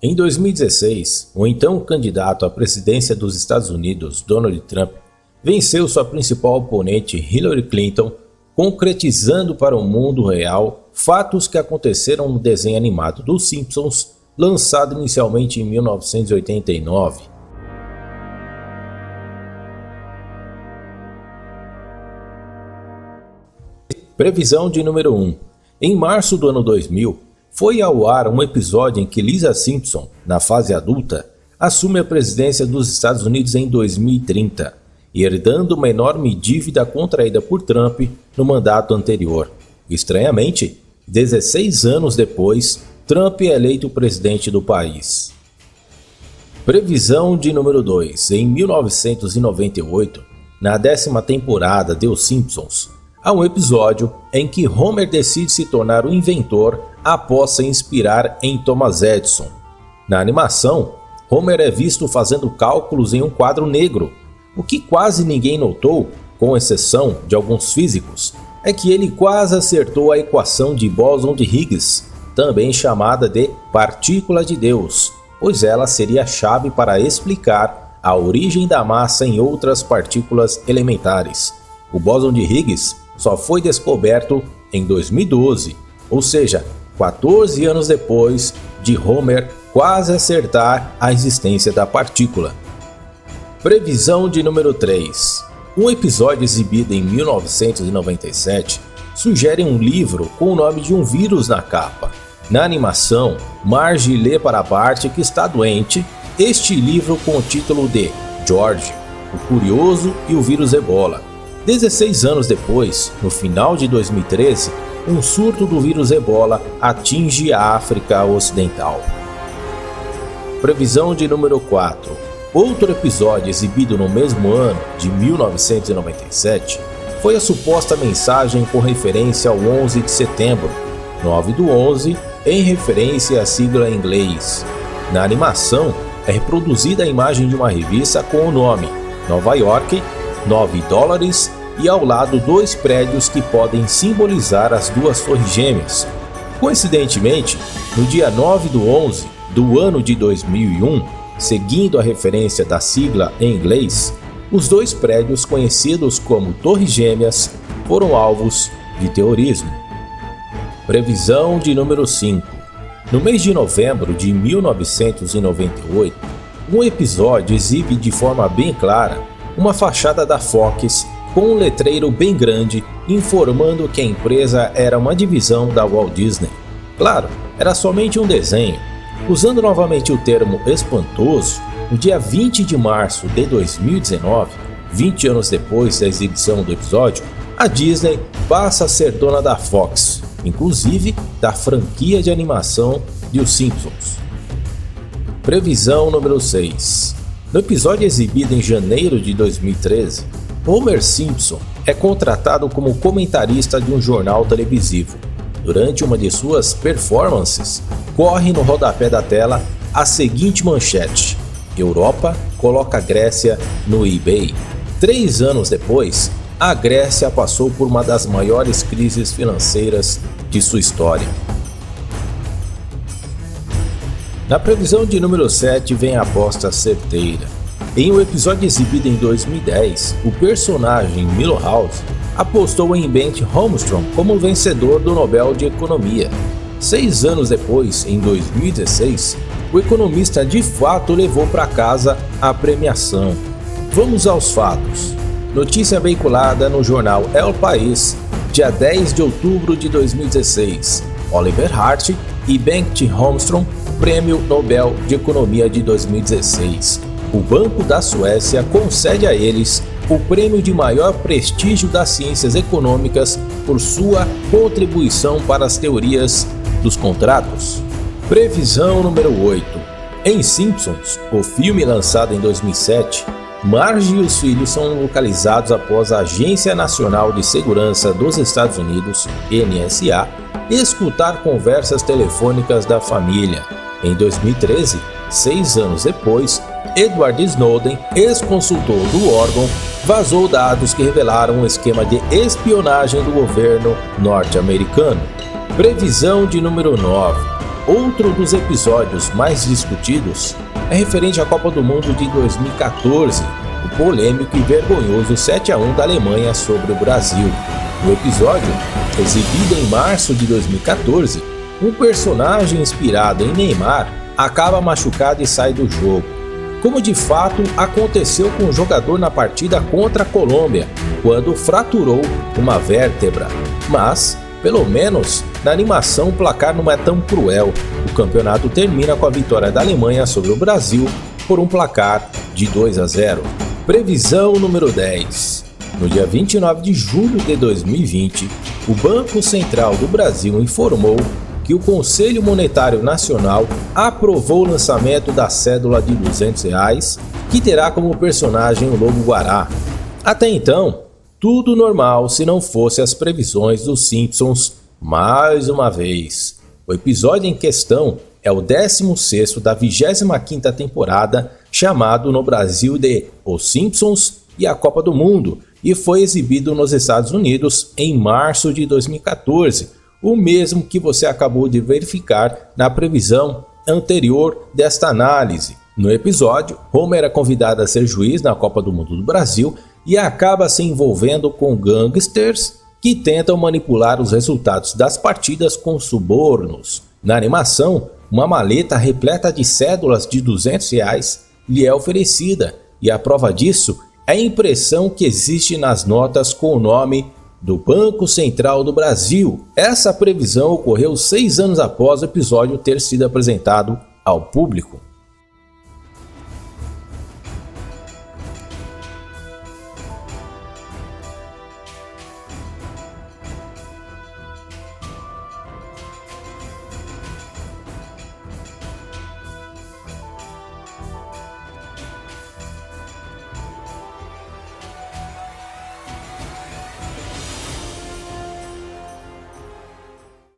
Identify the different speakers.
Speaker 1: Em 2016, o então candidato à presidência dos Estados Unidos, Donald Trump, venceu sua principal oponente, Hillary Clinton, concretizando para o mundo real fatos que aconteceram no desenho animado dos Simpsons, lançado inicialmente em 1989. Previsão de número 1. Em março do ano 2000, foi ao ar um episódio em que Lisa Simpson, na fase adulta, assume a presidência dos Estados Unidos em 2030, herdando uma enorme dívida contraída por Trump no mandato anterior. Estranhamente, 16 anos depois, Trump é eleito presidente do país. Previsão de número 2. Em 1998, na 10ª temporada de Os Simpsons, há um episódio em que Homer decide se tornar o inventor após se inspirar em Thomas Edison. Na animação, Homer é visto fazendo cálculos em um quadro negro. O que quase ninguém notou, com exceção de alguns físicos, é que ele quase acertou a equação de bóson de Higgs, também chamada de partícula de Deus, pois ela seria a chave para explicar a origem da massa em outras partículas elementares. O bóson de Higgs só foi descoberto em 2012, ou seja, 14 anos depois de Homer quase acertar a existência da partícula. Previsão de número 3. Um episódio exibido em 1997 sugere um livro com o nome de um vírus na capa. Na animação, Marge lê para Bart que está doente este livro com o título de George, o Curioso e o Vírus Ebola. 16 anos depois, no final de 2013, um surto do vírus Ebola atinge a África Ocidental. Previsão de número 4. Outro episódio exibido no mesmo ano, de 1997, foi a suposta mensagem com referência ao 11 de setembro, 9/11, em referência à sigla em inglês. Na animação, é reproduzida a imagem de uma revista com o nome Nova York, $9, e ao lado 2 prédios que podem simbolizar as 2 torres gêmeas. Coincidentemente, no dia 9/11 do ano de 2001, seguindo a referência da sigla em inglês, os 2 prédios conhecidos como Torres Gêmeas foram alvos de terrorismo. Previsão de número 5. No mês de novembro de 1998, um episódio exibe de forma bem clara uma fachada da Fox com um letreiro bem grande informando que a empresa era uma divisão da Walt Disney. Claro, era somente um desenho. Usando novamente o termo espantoso, no dia 20 de março de 2019, 20 anos depois da exibição do episódio, a Disney passa a ser dona da Fox, inclusive da franquia de animação de Os Simpsons. Previsão número 6. No episódio exibido em janeiro de 2013, Homer Simpson é contratado como comentarista de um jornal televisivo. Durante uma de suas performances, corre no rodapé da tela a seguinte manchete: Europa coloca a Grécia no eBay. 3 anos depois, a Grécia passou por uma das maiores crises financeiras de sua história. Na previsão de número 7 vem a aposta certeira. Em um episódio exibido em 2010, o personagem Milhouse apostou em Bengt Holmström como vencedor do Nobel de Economia. 6 anos depois, em 2016, o economista de fato levou para casa a premiação. Vamos aos fatos. Notícia veiculada no jornal El País, dia 10 de outubro de 2016. Oliver Hart e Bengt Holmström, Prêmio Nobel de Economia de 2016. O Banco da Suécia concede a eles o prêmio de maior prestígio das ciências econômicas por sua contribuição para as teorias dos contratos. Previsão número 8. Em Simpsons, o filme lançado em 2007, Marge e os filhos são localizados após a Agência Nacional de Segurança dos Estados Unidos, NSA, escutar conversas telefônicas da família. Em 2013, 6 anos depois, Edward Snowden, ex-consultor do órgão, vazou dados que revelaram um esquema de espionagem do governo norte-americano. Previsão de número 9. Outro dos episódios mais discutidos é referente à Copa do Mundo de 2014, o polêmico e vergonhoso 7-1 da Alemanha sobre o Brasil. No episódio, exibido em março de 2014, um personagem inspirado em Neymar acaba machucado e sai do jogo, como de fato aconteceu com o jogador na partida contra a Colômbia, quando fraturou uma vértebra. Mas, pelo menos, na animação o placar não é tão cruel. O campeonato termina com a vitória da Alemanha sobre o Brasil por um placar de 2-0. Previsão número 10. No dia 29 de julho de 2020, o Banco Central do Brasil informou que o Conselho Monetário Nacional aprovou o lançamento da cédula de R$200, que terá como personagem o lobo-guará. Até então, tudo normal se não fosse as previsões dos Simpsons mais uma vez. O episódio em questão é o 16º da 25ª temporada, chamado no Brasil de Os Simpsons e a Copa do Mundo, e foi exibido nos Estados Unidos em março de 2014, o mesmo que você acabou de verificar na previsão anterior desta análise. No episódio, Homer é convidado a ser juiz na Copa do Mundo do Brasil e acaba se envolvendo com gangsters que tentam manipular os resultados das partidas com subornos. Na animação, uma maleta repleta de cédulas de R$200 lhe é oferecida, e a prova disso é a impressão que existe nas notas com o nome do Banco Central do Brasil. Essa previsão ocorreu 6 anos após o episódio ter sido apresentado ao público.